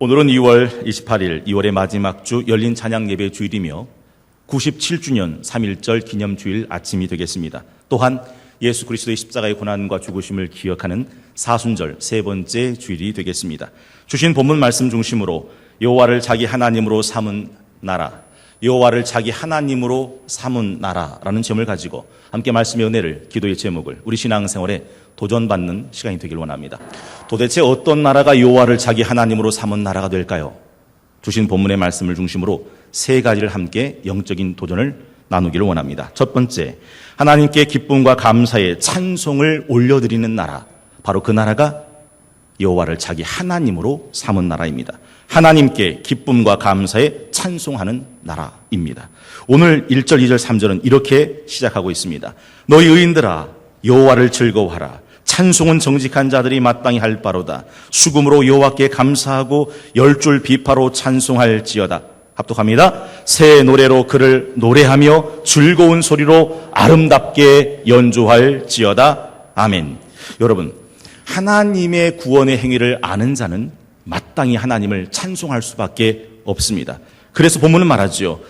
오늘은 2월 28일, 2월의 마지막 주 열린 찬양 예배 주일이며 97주년 3.1절 기념주일 아침이 되겠습니다. 또한 예수 그리스도의 십자가의 고난과 죽으심을 기억하는 사순절 세 번째 주일이 되겠습니다. 주신 본문 말씀 중심으로 여호와를 자기 하나님으로 삼은 나라, 여호와를 자기 하나님으로 삼은 나라라는 제목을 가지고 함께 말씀의 은혜를, 기도의 제목을 우리 신앙생활에 도전받는 시간이 되길 원합니다. 도대체 어떤 나라가 여호와를 자기 하나님으로 삼은 나라가 될까요? 주신 본문의 말씀을 중심으로 세 가지를 함께 영적인 도전을 나누기를 원합니다. 첫 번째, 하나님께 기쁨과 감사의 찬송을 올려드리는 나라, 바로 그 나라가 여호와를 자기 하나님으로 삼은 나라입니다. 하나님께 기쁨과 감사에 찬송하는 나라입니다. 오늘 1절, 2절, 3절은 이렇게 시작하고 있습니다. 너희 의인들아 여호와를 즐거워하라. 찬송은 정직한 자들이 마땅히 할 바로다. 수금으로 여호와께 감사하고 열줄 비파로 찬송할지어다. 합독합니다. 새 노래로 그를 노래하며 즐거운 소리로 아름답게 연주할지어다. 아멘. 여러분, 하나님의 구원의 행위를 아는 자는 마땅히 하나님을 찬송할 수밖에 없습니다. 그래서 본문은 말하죠.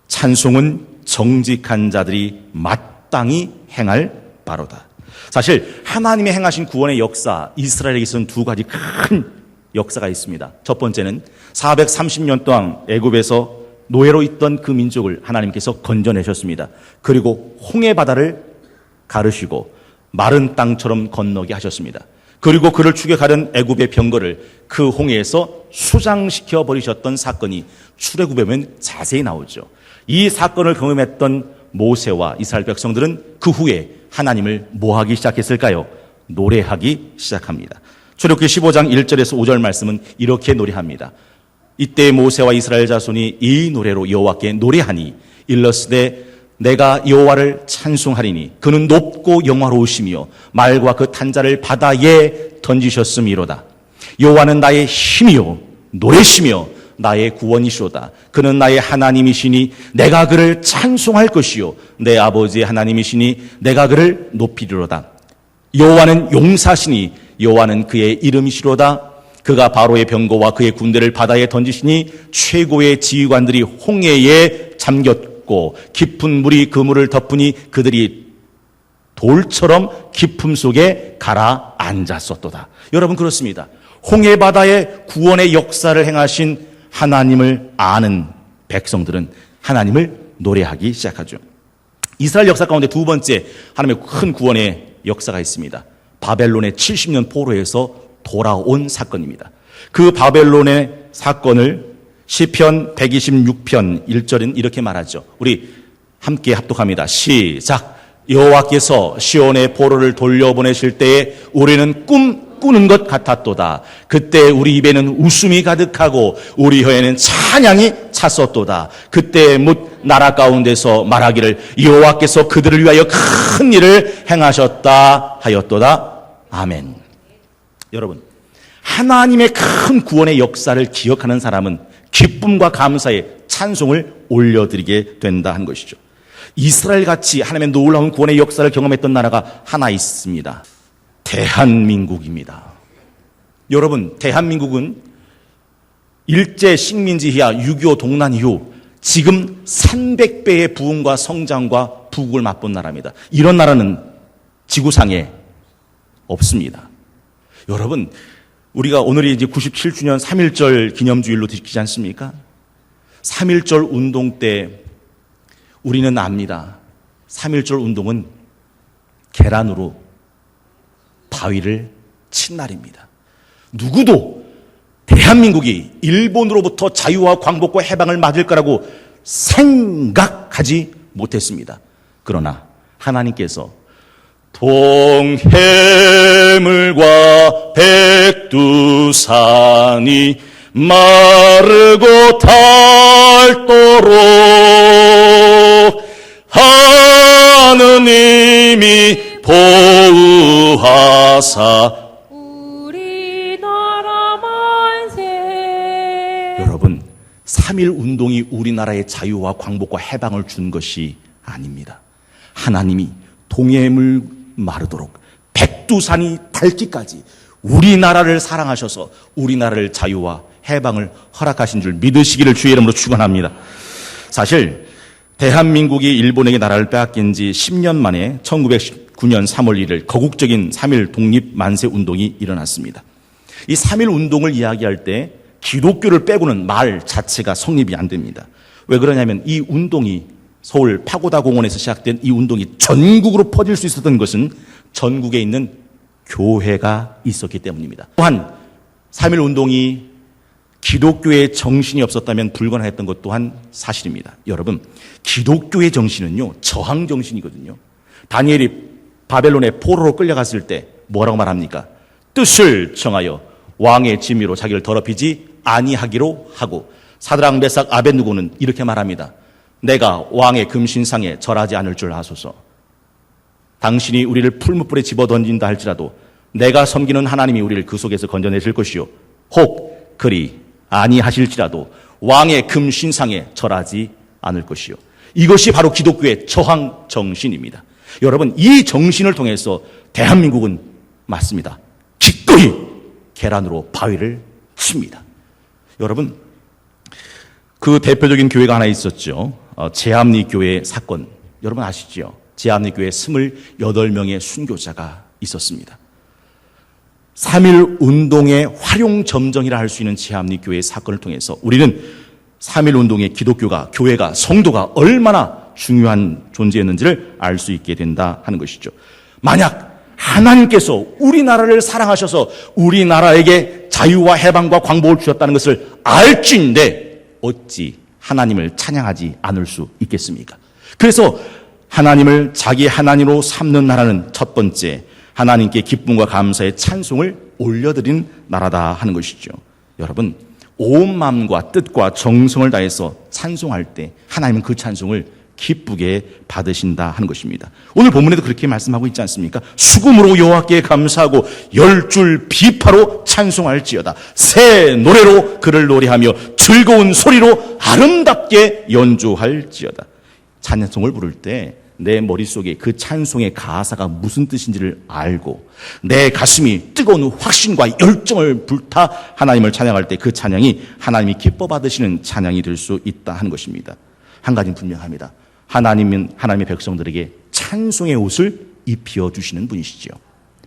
찬송은 정직한 자들이 마땅히 행할 바로다. 사실 하나님의 행하신 구원의 역사, 이스라엘에게 있어서는 두 가지 큰 역사가 있습니다. 첫 번째는 430년 동안 애굽에서 노예로 있던 그 민족을 하나님께서 건져내셨습니다. 그리고 홍해 바다를 가르시고 마른 땅처럼 건너게 하셨습니다. 그리고 그를 추격하던 애굽의 병거를 그 홍해에서 수장시켜 버리셨던 사건이 출애굽에 보면 자세히 나오죠. 이 사건을 경험했던 모세와 이스라엘 백성들은 그 후에 하나님을 뭐하기 시작했을까요? 노래하기 시작합니다. 출애굽기 15장 1절에서 5절 말씀은 이렇게 노래합니다. 이때 모세와 이스라엘 자손이 이 노래로 여호와께 노래하니 일러스되 내가 여호와를 찬송하리니 그는 높고 영화로우시며 말과 그 탄자를 바다에 던지셨음이로다. 여호와는 나의 힘이요 노래시며 나의 구원이시로다. 그는 나의 하나님이시니 내가 그를 찬송할 것이요 내 아버지의 하나님이시니 내가 그를 높이리로다. 여호와는 용사시니 여호와는 그의 이름이시로다. 그가 바로의 병거와 그의 군대를 바다에 던지시니 최고의 지휘관들이 홍해에 잠겼고 깊은 물이 그 물을 덮으니 그들이 돌처럼 깊음 속에 가라앉았었도다. 여러분, 그렇습니다. 홍해 바다에 구원의 역사를 행하신 하나님을 아는 백성들은 하나님을 노래하기 시작하죠. 이스라엘 역사 가운데 두 번째 하나님의 큰 구원의 역사가 있습니다. 바벨론의 70년 포로에서 돌아온 사건입니다. 그 바벨론의 사건을 시편 126편 1절은 이렇게 말하죠. 우리 함께 합독합니다. 시작. 여호와께서 시온의 포로를 돌려보내실 때에 우리는 꾸는 것 같았도다. 그때 우리 입에는 웃음이 가득하고 우리 혀에는 찬양이 찼었도다. 그때 뭇 나라 가운데서 말하기를 여호와께서 그들을 위하여 큰 일을 행하셨다 하였도다. 아멘. 여러분, 하나님의 큰 구원의 역사를 기억하는 사람은 기쁨과 감사의 찬송을 올려드리게 된다 한 것이죠. 이스라엘같이 하나님의 놀라운 구원의 역사를 경험했던 나라가 하나 있습니다. 대한민국입니다. 여러분, 대한민국은 일제 식민지 이하 6.25 동란 이후 지금 300배의 부흥과 성장과 부국을 맛본 나라입니다. 이런 나라는 지구상에 없습니다. 여러분, 우리가 오늘이 이제 97주년 3.1절 기념주일로 지키지 않습니까? 3.1절 운동 때 우리는 압니다. 3.1절 운동은 계란으로 바위를 친 날입니다. 누구도 대한민국이 일본으로부터 자유와 광복과 해방을 맞을 거라고 생각하지 못했습니다. 그러나 하나님께서 동해물과 백두산이 마르고 닳도록 하느님이 보호하사 우리나라 만세. 여러분, 3.1 운동이 우리나라의 자유와 광복과 해방을 준 것이 아닙니다. 하나님이 동해물 마르도록 백두산이 닳기까지 우리나라를 사랑하셔서 우리나라를 자유와 해방을 허락하신 줄 믿으시기를 주의 이름으로 축원합니다. 사실 대한민국이 일본에게 나라를 빼앗긴 지 10년 만에 1919년 3월 1일 거국적인 3.1 독립 만세 운동이 일어났습니다. 이 3.1 운동을 이야기할 때 기독교를 빼고는 말 자체가 성립이 안 됩니다. 왜 그러냐면 이 운동이 서울 파고다 공원에서 시작된 이 운동이 전국으로 퍼질 수 있었던 것은 전국에 있는 교회가 있었기 때문입니다. 또한 3.1 운동이 기독교의 정신이 없었다면 불가능했던 것 또한 사실입니다. 여러분, 기독교의 정신은요, 저항 정신이거든요. 다니엘이 바벨론의 포로로 끌려갔을 때 뭐라고 말합니까? 뜻을 정하여 왕의 진미로 자기를 더럽히지 아니하기로 하고, 사드락 메삭 아벳느고는 이렇게 말합니다. 내가 왕의 금신상에 절하지 않을 줄 아소서. 당신이 우리를 풀무불에 집어던진다 할지라도 내가 섬기는 하나님이 우리를 그 속에서 건져내실 것이요, 혹 그리 아니하실지라도 왕의 금신상에 절하지 않을 것이요. 이것이 바로 기독교의 저항 정신입니다. 여러분, 이 정신을 통해서 대한민국은 맞습니다, 기꺼이 계란으로 바위를 칩니다. 여러분, 그 대표적인 교회가 하나 있었죠. 제암리 교회 사건, 여러분 아시죠? 제암리 교회 28명의 순교자가 있었습니다. 3.1 운동의 활용점정이라 할 수 있는 제암리 교회의 사건을 통해서 우리는 3.1 운동의 기독교가, 교회가, 성도가 얼마나 중요한 존재였는지를 알 수 있게 된다 하는 것이죠. 만약 하나님께서 우리나라를 사랑하셔서 우리나라에게 자유와 해방과 광복을 주셨다는 것을 알지인데 어찌 하나님을 찬양하지 않을 수 있겠습니까? 그래서 하나님을 자기 하나님으로 삼는 나라는 첫 번째, 하나님께 기쁨과 감사의 찬송을 올려드린 나라다 하는 것이죠. 여러분, 온 마음과 뜻과 정성을 다해서 찬송할 때 하나님은 그 찬송을 기쁘게 받으신다 하는 것입니다. 오늘 본문에도 그렇게 말씀하고 있지 않습니까? 수금으로 여호와께 감사하고 10줄 비파로 찬송할지어다. 새 노래로 그를 노래하며 즐거운 소리로 아름답게 연주할지어다. 찬송을 부를 때 내 머릿속에 그 찬송의 가사가 무슨 뜻인지를 알고 내 가슴이 뜨거운 확신과 열정을 불타 하나님을 찬양할 때 그 찬양이 하나님이 기뻐 받으시는 찬양이 될 수 있다 하는 것입니다. 한 가지는 분명합니다. 하나님은 하나님의 백성들에게 찬송의 옷을 입혀주시는 분이시죠.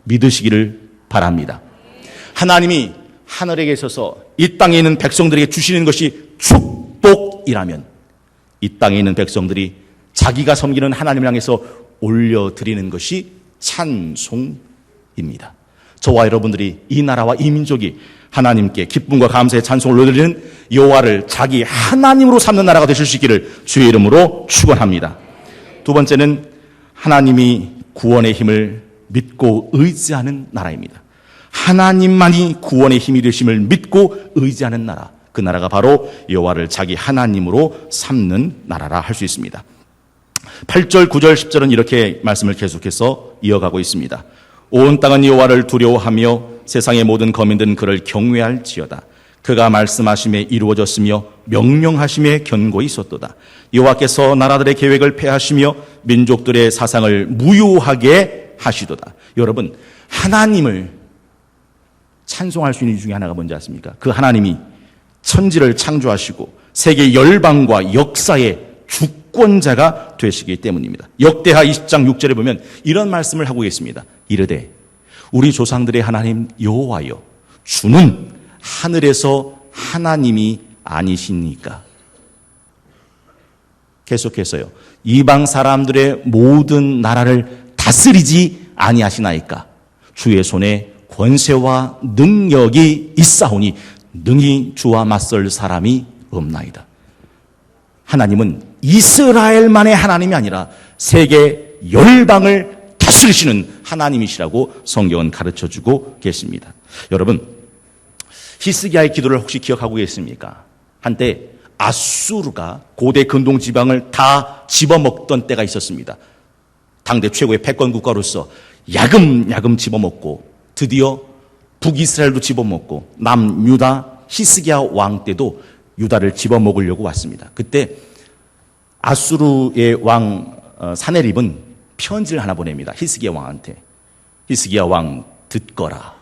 믿으시기를 바랍니다. 하나님이 하늘에 계셔서 이 땅에 있는 백성들에게 주시는 것이 축복이라면 이 땅에 있는 백성들이 자기가 섬기는 하나님을 향해서 올려드리는 것이 찬송입니다. 저와 여러분들이 이 나라와 이 민족이 하나님께 기쁨과 감사의 찬송을 올려드리는 여호와를 자기 하나님으로 삼는 나라가 되실 수 있기를 주의 이름으로 축원합니다. 두 번째는 하나님이 구원의 힘을 믿고 의지하는 나라입니다. 하나님만이 구원의 힘이 되심을 믿고 의지하는 나라, 그 나라가 바로 여호와를 자기 하나님으로 삼는 나라라 할 수 있습니다. 8절, 9절, 10절은 이렇게 말씀을 계속해서 이어가고 있습니다. 온 땅은 여호와를 두려워하며 세상의 모든 거민들은 그를 경외할지어다. 그가 말씀하심에 이루어졌으며 명령하심에 견고히 있었도다. 여호와께서 나라들의 계획을 폐하시며 민족들의 사상을 무효하게 하시도다. 여러분, 하나님을 찬송할 수 있는 이유 중에 하나가 뭔지 아십니까? 그 하나님이 천지를 창조하시고 세계 열방과 역사의 주권자가 되시기 때문입니다. 역대하 20장 6절에 보면 이런 말씀을 하고 있습니다. 이르되 우리 조상들의 하나님 여호와여, 주는 하늘에서 하나님이 아니십니까? 계속해서요. 이방 사람들의 모든 나라를 다스리지 아니하시나이까? 주의 손에 권세와 능력이 있사오니 능히 주와 맞설 사람이 없나이다. 하나님은 이스라엘만의 하나님이 아니라 세계 열방을 다스리시는 하나님이시라고 성경은 가르쳐주고 계십니다. 여러분, 히스기야의 기도를 혹시 기억하고 계십니까? 한때 아수르가 고대 근동 지방을 다 집어먹던 때가 있었습니다. 당대 최고의 패권 국가로서 야금야금 집어먹고 드디어 북이스라엘도 집어먹고 남유다 히스기야 왕 때도 유다를 집어먹으려고 왔습니다. 그때 아수르의 왕 사네립은 편지를 하나 보냅니다. 히스기야 왕한테. 히스기야 왕 듣거라.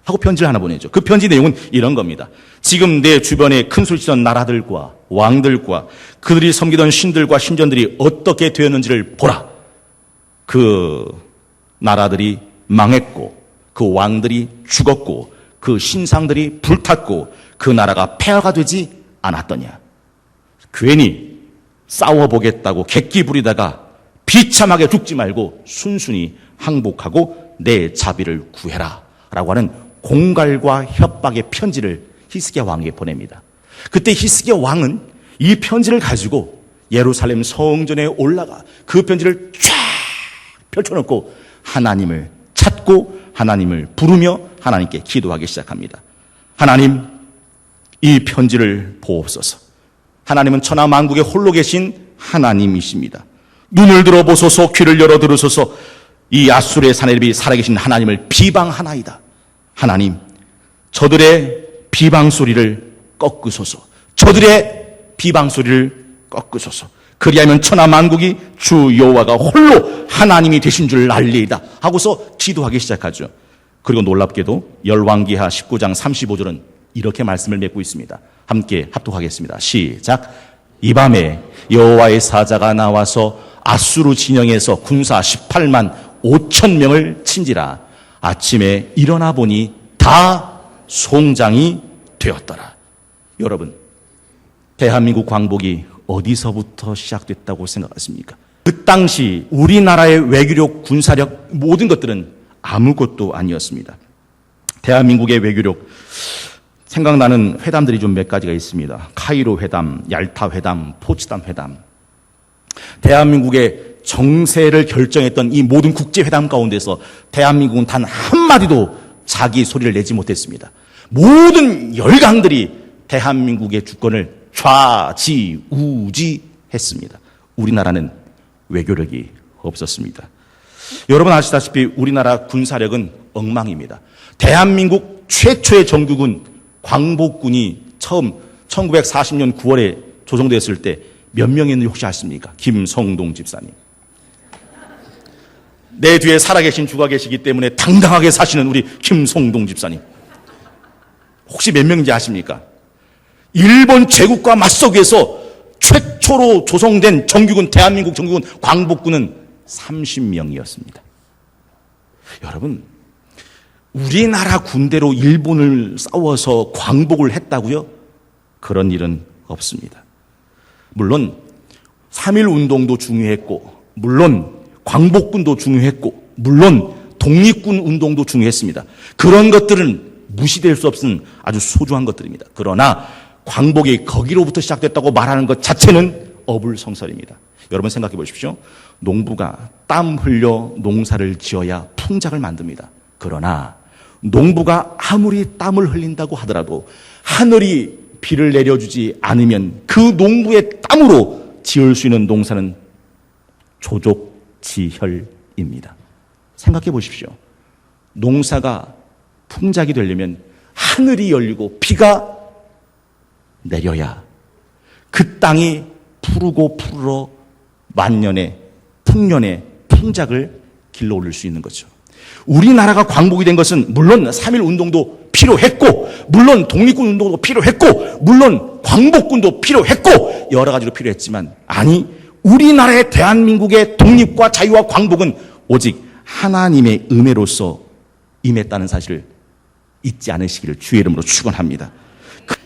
하고 편지를 하나 보내죠. 그 편지 내용은 이런 겁니다. 지금 내 주변에 큰 소리치던 나라들과 왕들과 그들이 섬기던 신들과 신전들이 어떻게 되었는지를 보라. 그 나라들이 망했고 그 왕들이 죽었고 그 신상들이 불탔고 그 나라가 폐허가 되지 않았더냐. 괜히 싸워보겠다고 객기 부리다가 비참하게 죽지 말고 순순히 항복하고 내 자비를 구해라 라고 하는 공갈과 협박의 편지를 히스기야 왕에게 보냅니다. 그때 히스기야 왕은 이 편지를 가지고 예루살렘 성전에 올라가 그 편지를 쫙 펼쳐놓고 하나님을 찾고 하나님을 부르며 하나님께 기도하기 시작합니다. 하나님, 이 편지를 보옵소서. 하나님은 천하 만국에 홀로 계신 하나님이십니다. 눈을 들어보소서, 귀를 열어 들으소서. 이 아수르의 사내립이 살아계신 하나님을 비방하나이다. 하나님, 저들의 비방 소리를 꺾으소서. 저들의 비방 소리를 꺾으소서. 그리하면 천하 만국이 주 여호와가 홀로 하나님이 되신 줄 알리이다 하고서 기도하기 시작하죠. 그리고 놀랍게도 열왕기하 19장 35절은 이렇게 말씀을 맺고 있습니다. 함께 합독하겠습니다. 시작. 이 밤에 여호와의 사자가 나와서 아수르 진영에서 군사 18만 5천 명을 친지라. 아침에 일어나 보니 다 송장이 되었더라. 여러분, 대한민국 광복이 어디서부터 시작됐다고 생각하십니까? 그 당시 우리나라의 외교력, 군사력 모든 것들은 아무것도 아니었습니다. 대한민국의 외교력, 생각나는 회담들이 좀 몇 가지가 있습니다. 카이로 회담, 얄타 회담, 포츠담 회담. 대한민국의 정세를 결정했던 이 모든 국제회담 가운데서 대한민국은 단 한마디도 자기 소리를 내지 못했습니다. 모든 열강들이 대한민국의 주권을 좌지우지했습니다. 우리나라는 외교력이 없었습니다. 여러분 아시다시피 우리나라 군사력은 엉망입니다. 대한민국 최초의 정규군 광복군이 처음 1940년 9월에 조성됐을 때 몇 명이었는지 혹시 아십니까? 김성동 집사님. 내 뒤에 살아계신 주가 계시기 때문에 당당하게 사시는 우리 김성동 집사님. 혹시 몇 명인지 아십니까? 일본 제국과 맞서기 위해서 최초로 조성된 정규군, 대한민국 정규군 광복군은 30명이었습니다. 여러분, 우리나라 군대로 일본을 싸워서 광복을 했다고요? 그런 일은 없습니다. 물론 3.1 운동도 중요했고, 물론 광복군도 중요했고, 물론 독립군 운동도 중요했습니다. 그런 것들은 무시될 수 없는 아주 소중한 것들입니다. 그러나 광복이 거기로부터 시작됐다고 말하는 것 자체는 어불성설입니다. 여러분 생각해 보십시오. 농부가 땀 흘려 농사를 지어야 풍작을 만듭니다. 그러나 농부가 아무리 땀을 흘린다고 하더라도 하늘이 비를 내려주지 않으면 그 농부의 땀으로 지을 수 있는 농사는 조족지혈입니다. 생각해 보십시오. 농사가 풍작이 되려면 하늘이 열리고 비가 내려야 그 땅이 푸르고 푸르러 만년의 풍년의 풍작을 길러 올릴 수 있는 거죠. 우리나라가 광복이 된 것은 물론 3.1 운동도 필요했고, 물론 독립군 운동도 필요했고, 물론 광복군도 필요했고, 여러 가지로 필요했지만, 아니, 우리나라의 대한민국의 독립과 자유와 광복은 오직 하나님의 은혜로서 임했다는 사실을 잊지 않으시기를 주의 이름으로 축원합니다.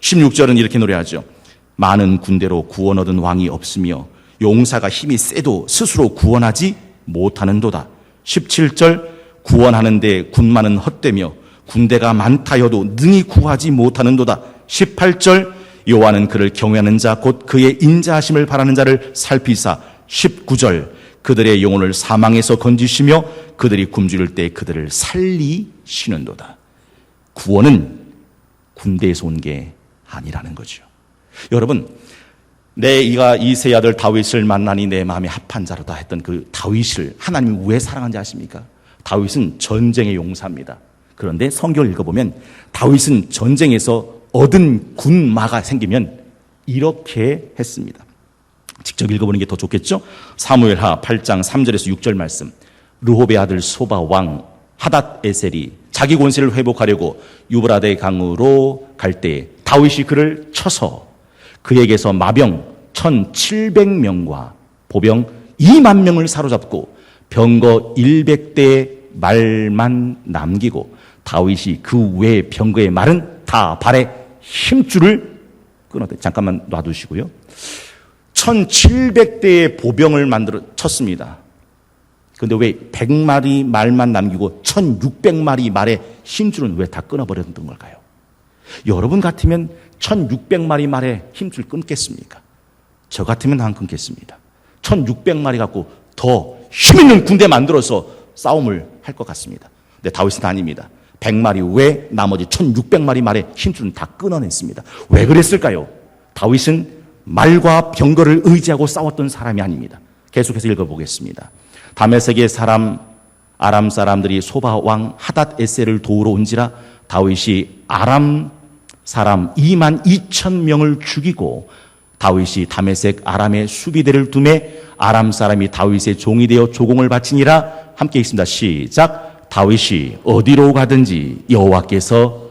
16절은 이렇게 노래하죠. 많은 군대로 구원 얻은 왕이 없으며 용사가 힘이 세도 스스로 구원하지 못하는도다. 17절 구원하는데 군마는 헛되며 군대가 많다여도 능히 구하지 못하는도다. 18절 여호와는 그를 경외하는 자 곧 그의 인자하심을 바라는 자를 살피사. 19절 그들의 영혼을 사망에서 건지시며 그들이 굶주릴 때 그들을 살리시는도다. 구원은 군대에서 온 게 아니라는 거죠. 여러분, 내가 이세 아들 다윗을 만나니 내 마음에 합한 자로다 했던 그 다윗을 하나님이 왜 사랑한지 아십니까? 다윗은 전쟁의 용사입니다. 그런데 성경을 읽어보면 다윗은 전쟁에서 얻은 군마가 생기면 이렇게 했습니다. 직접 읽어보는 게 더 좋겠죠? 사무엘하 8장 3절에서 6절 말씀. 르홉의 아들 소바 왕 하닷 에셀이 자기 권세를 회복하려고 유브라데 강으로 갈 때 다윗이 그를 쳐서 그에게서 마병 1,700명과 보병 2만 명을 사로잡고 병거 100대의 말만 남기고 다윗이 그 외의 병거의 말은 다 발에 힘줄을 끊었대. 잠깐만 놔두시고요. 1,700대의 보병을 만들어 쳤습니다. 그런데 왜 100마리 말만 남기고 1,600마리 말의 힘줄은 왜 다 끊어버렸던 걸까요? 여러분 같으면 1,600마리 말의 힘줄 끊겠습니까? 저 같으면 안 끊겠습니다. 1,600마리 갖고 더 힘있는 군대 만들어서 싸움을 할 것 같습니다. 근데 다윗은 아닙니다. 100마리 외 나머지 1,600마리 말의 힘줄은 다 끊어냈습니다. 왜 그랬을까요? 다윗은 말과 병거를 의지하고 싸웠던 사람이 아닙니다. 계속해서 읽어보겠습니다. 다메섹의 사람 아람 사람들이 소바 왕 하닷 에셀을 도우러 온지라 다윗이 아람 사람 2만 2천 명을 죽이고 다윗이 다메섹 아람의 수비대를 두매 아람 사람이 다윗의 종이 되어 조공을 바치니라. 함께 읽습니다. 시작. 다윗이 어디로 가든지 여호와께서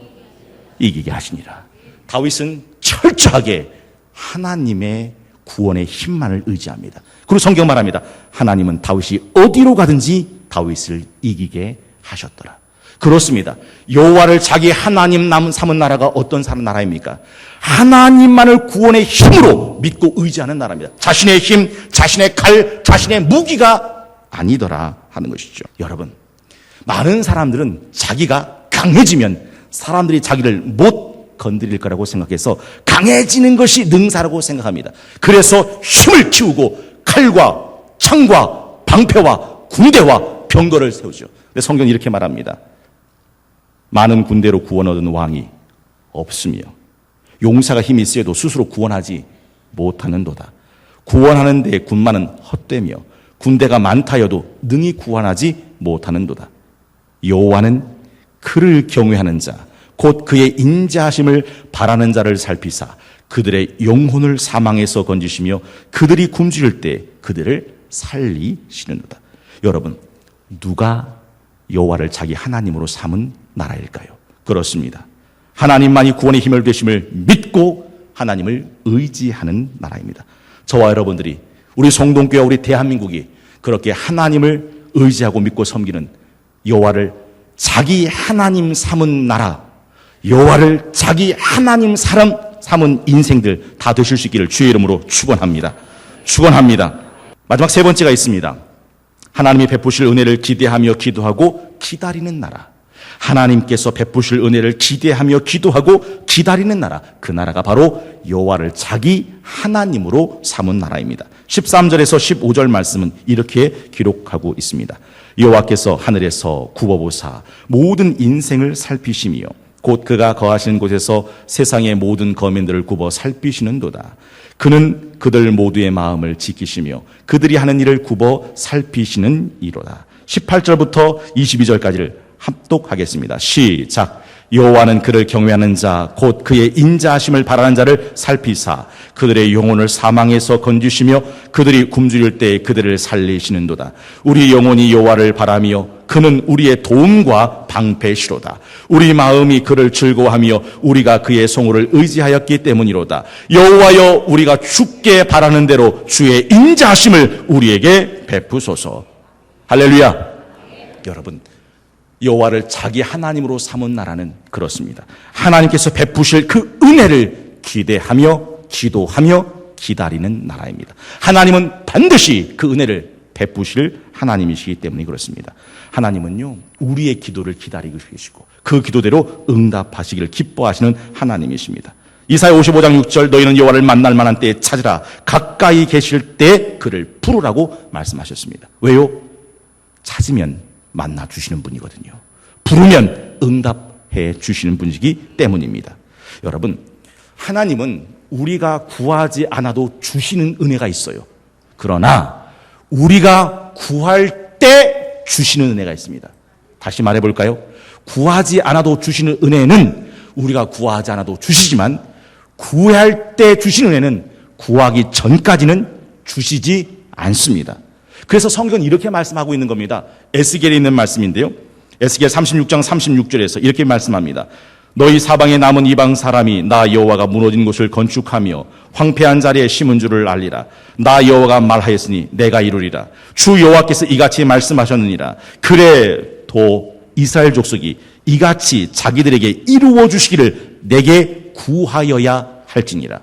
이기게 하시니라. 다윗은 철저하게 하나님의 구원의 힘만을 의지합니다. 그리고 성경 말합니다. 하나님은 다윗이 어디로 가든지 다윗을 이기게 하셨더라. 그렇습니다. 여호와를 자기 하나님 삼은 나라가 어떤 나라입니까? 하나님만을 구원의 힘으로 믿고 의지하는 나라입니다. 자신의 힘, 자신의 칼, 자신의 무기가 아니더라 하는 것이죠. 여러분, 많은 사람들은 자기가 강해지면 사람들이 자기를 못 건드릴 거라고 생각해서 강해지는 것이 능사라고 생각합니다. 그래서 힘을 키우고 칼과 창과 방패와 군대와 병거를 세우죠. 근데 성경은 이렇게 말합니다. 많은 군대로 구원 얻은 왕이 없으며 용사가 힘이 있어도 스스로 구원하지 못하는도다. 구원하는 데 군마는 헛되며 군대가 많다여도 능히 구원하지 못하는도다. 여호와는 그를 경외하는 자 곧 그의 인자하심을 바라는 자를 살피사 그들의 영혼을 사망에서 건지시며 그들이 굶주릴 때 그들을 살리시는도다. 여러분, 누가 여호와를 자기 하나님으로 삼은 나라일까요? 그렇습니다. 하나님만이 구원의 힘을 되심을 믿고 하나님을 의지하는 나라입니다. 저와 여러분들이 우리 성동교회와 우리 대한민국이 그렇게 하나님을 의지하고 믿고 섬기는 여호와를 자기 하나님 삼은 나라, 여호와를 자기 하나님 삼은 인생들 다 되실 수 있기를 주의 이름으로 축원합니다. 축원합니다. 마지막 세 번째가 있습니다. 하나님이 베푸실 은혜를 기대하며 기도하고 기다리는 나라. 하나님께서 베푸실 은혜를 기대하며 기도하고 기다리는 나라. 그 나라가 바로 여호와를 자기 하나님으로 삼은 나라입니다. 13절에서 15절 말씀은 이렇게 기록하고 있습니다. 여호와께서 하늘에서 굽어보사 모든 인생을 살피시며 곧 그가 거하시는 곳에서 세상의 모든 거민들을 굽어 살피시는도다. 그는 그들 모두의 마음을 지키시며 그들이 하는 일을 굽어 살피시는 이로다. 18절부터 22절까지를 합독하겠습니다. 시작. 여호와는 그를 경외하는 자 곧 그의 인자하심을 바라는 자를 살피사 그들의 영혼을 사망에서 건지시며 그들이 굶주릴 때 그들을 살리시는도다. 우리 영혼이 여호와를 바라며 그는 우리의 도움과 방패시로다. 우리 마음이 그를 즐거워하며 우리가 그의 성호를 의지하였기 때문이로다. 여호와여, 우리가 주께 바라는 대로 주의 인자하심을 우리에게 베푸소서. 할렐루야. 여러분, 여호와를 자기 하나님으로 삼은 나라는 그렇습니다. 하나님께서 베푸실 그 은혜를 기대하며 기도하며 기다리는 나라입니다. 하나님은 반드시 그 은혜를 베푸실 하나님이시기 때문에 그렇습니다. 하나님은요, 우리의 기도를 기다리고 계시고 그 기도대로 응답하시기를 기뻐하시는 하나님이십니다. 이사야 55장 6절 너희는 여호와를 만날 만한 때에 찾으라. 가까이 계실 때 그를 부르라고 말씀하셨습니다. 왜요? 찾으면 만나 주시는 분이거든요. 부르면 응답해 주시는 분이기 때문입니다. 여러분, 하나님은 우리가 구하지 않아도 주시는 은혜가 있어요. 그러나 우리가 구할 때 주시는 은혜가 있습니다. 다시 말해볼까요? 구하지 않아도 주시는 은혜는 우리가 구하지 않아도 주시지만 구할 때 주시는 은혜는 구하기 전까지는 주시지 않습니다. 그래서 성경은 이렇게 말씀하고 있는 겁니다. 에스겔에 있는 말씀인데요. 에스겔 36장 36절에서 이렇게 말씀합니다. 너희 사방에 남은 이방 사람이 나 여호와가 무너진 곳을 건축하며 황폐한 자리에 심은 줄을 알리라. 나 여호와가 말하였으니 내가 이루리라. 주 여호와께서 이같이 말씀하셨느니라. 그래도 이스라엘 족속이 이같이 자기들에게 이루어 주시기를 내게 구하여야 할지니라.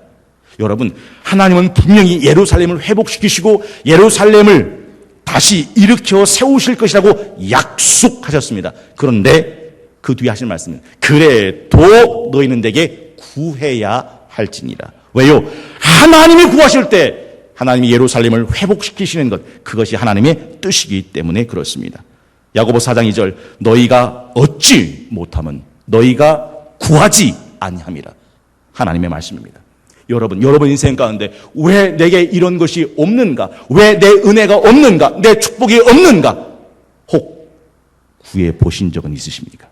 여러분, 하나님은 분명히 예루살렘을 회복시키시고 예루살렘을 다시 일으켜 세우실 것이라고 약속하셨습니다. 그런데 그 뒤에 하신 말씀은 그래도 너희는 내게 구해야 할지니라. 왜요? 하나님이 구하실 때 하나님이 예루살렘을 회복시키시는 것, 그것이 하나님의 뜻이기 때문에 그렇습니다. 야고보 4장 2절, 너희가 얻지 못하면 너희가 구하지 아니함이라. 하나님의 말씀입니다. 여러분 인생 가운데 왜 내게 이런 것이 없는가? 왜 내 은혜가 없는가? 내 축복이 없는가? 혹 구해 보신 적은 있으십니까?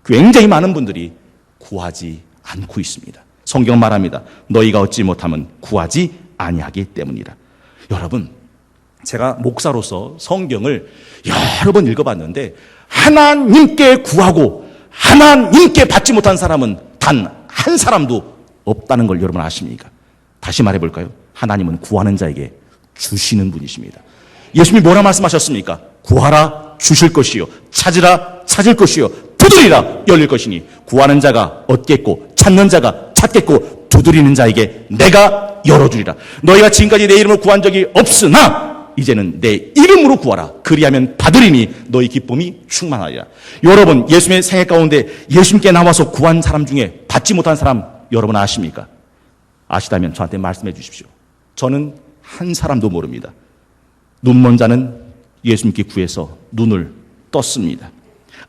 굉장히 많은 분들이 구하지 않고 있습니다. 성경 말합니다. 너희가 얻지 못하면 구하지 아니하기 때문이라. 여러분, 제가 목사로서 성경을 여러 번 읽어봤는데 하나님께 구하고 하나님께 받지 못한 사람은 단 한 사람도 없다는 걸 여러분 아십니까? 다시 말해볼까요? 하나님은 구하는 자에게 주시는 분이십니다. 예수님이 뭐라 말씀하셨습니까? 구하라 주실 것이요, 찾으라 찾을 것이요, 두드리라 열릴 것이니 구하는 자가 얻겠고 찾는 자가 찾겠고 두드리는 자에게 내가 열어주리라. 너희가 지금까지 내 이름으로 구한 적이 없으나 이제는 내 이름으로 구하라. 그리하면 받으리니 너희 기쁨이 충만하리라. 여러분, 예수님의 생애 가운데 예수님께 나와서 구한 사람 중에 받지 못한 사람 여러분 아십니까? 아시다면 저한테 말씀해 주십시오. 저는 한 사람도 모릅니다. 눈먼 자는 예수님께 구해서 눈을 떴습니다.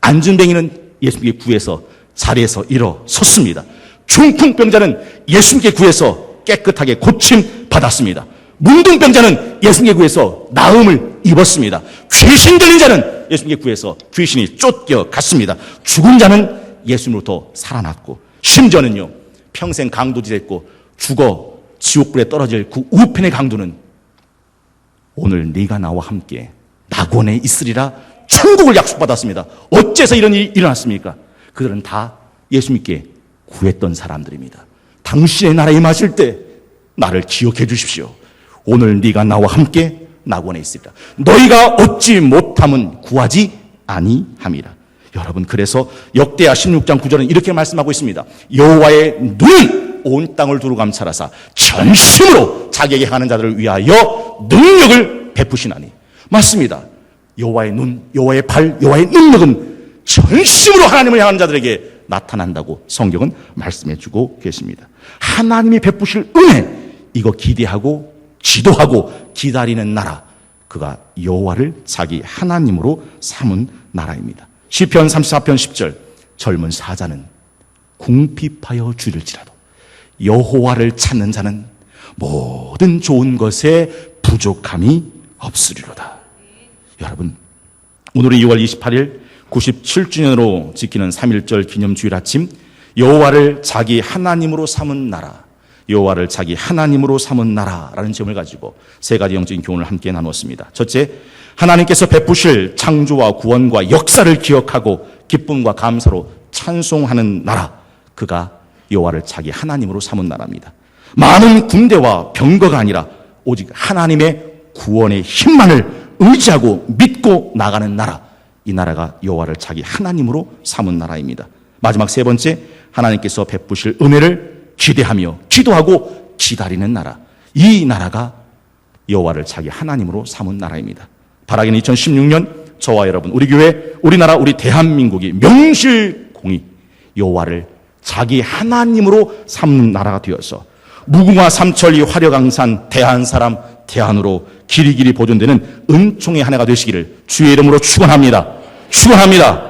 안진뱅이는 예수님께 구해서 자리에서 일어섰습니다. 중풍병자는 예수님께 구해서 깨끗하게 고침 받았습니다. 문둥병자는 예수님께 구해서 나음을 입었습니다. 귀신 들린 자는 예수님께 구해서 귀신이 쫓겨갔습니다. 죽은 자는 예수님으로부터 살아났고, 심지어는요 평생 강도질했고 죽어 지옥불에 떨어질 그 우편의 강도는 오늘 네가 나와 함께 낙원에 있으리라 천국을 약속받았습니다. 어째서 이런 일이 일어났습니까? 그들은 다 예수님께 구했던 사람들입니다. 당신의 나라에 임하실 때 나를 기억해 주십시오. 오늘 네가 나와 함께 낙원에 있으리라. 너희가 얻지 못함은 구하지 아니함이라. 여러분, 그래서 역대하 16장 9절은 이렇게 말씀하고 있습니다. 여호와의 눈은 온 땅을 두루 감찰하사 전심으로 자기에게 하는 자들을 위하여 능력을 베푸시나니. 맞습니다. 여호와의 눈, 여호와의 발, 여호와의 능력은 전심으로 하나님을 향하는 자들에게 나타난다고 성경은 말씀해 주고 계십니다. 하나님이 베푸실 은혜, 이거 기대하고 기도하고 기다리는 나라, 그가 여호와를 자기 하나님으로 삼은 나라입니다. 시편 34편 10절, 젊은 사자는 궁핍하여 줄일지라도 여호와를 찾는 자는 모든 좋은 것에 부족함이 없으리로다. 여러분, 오늘은 2월 28일 97주년으로 지키는 3.1절 기념주일 아침, 여호와를 자기 하나님으로 삼은 나라, 여호와를 자기 하나님으로 삼은 나라라는 제목을 가지고 세 가지 영적인 교훈을 함께 나눴습니다. 첫째, 하나님께서 베푸실 창조와 구원과 역사를 기억하고 기쁨과 감사로 찬송하는 나라, 그가 여호와를 자기 하나님으로 삼은 나라입니다. 많은 군대와 병거가 아니라 오직 하나님의 구원의 힘만을 의지하고 믿고 나가는 나라, 이 나라가 여호와를 자기 하나님으로 삼은 나라입니다. 마지막 세 번째, 하나님께서 베푸실 은혜를 기대하며 기도하고 기다리는 나라, 이 나라가 여호와를 자기 하나님으로 삼은 나라입니다. 바라기는 2016년 저와 여러분, 우리 교회, 우리나라, 우리 대한민국이 명실공히 여호와를 자기 하나님으로 삼는 나라가 되어서 무궁화 삼천리 화려강산 대한 사람 대한으로 길이길이 보존되는 은총의 한 해가 되시기를 주의 이름으로 축원합니다. 축원합니다.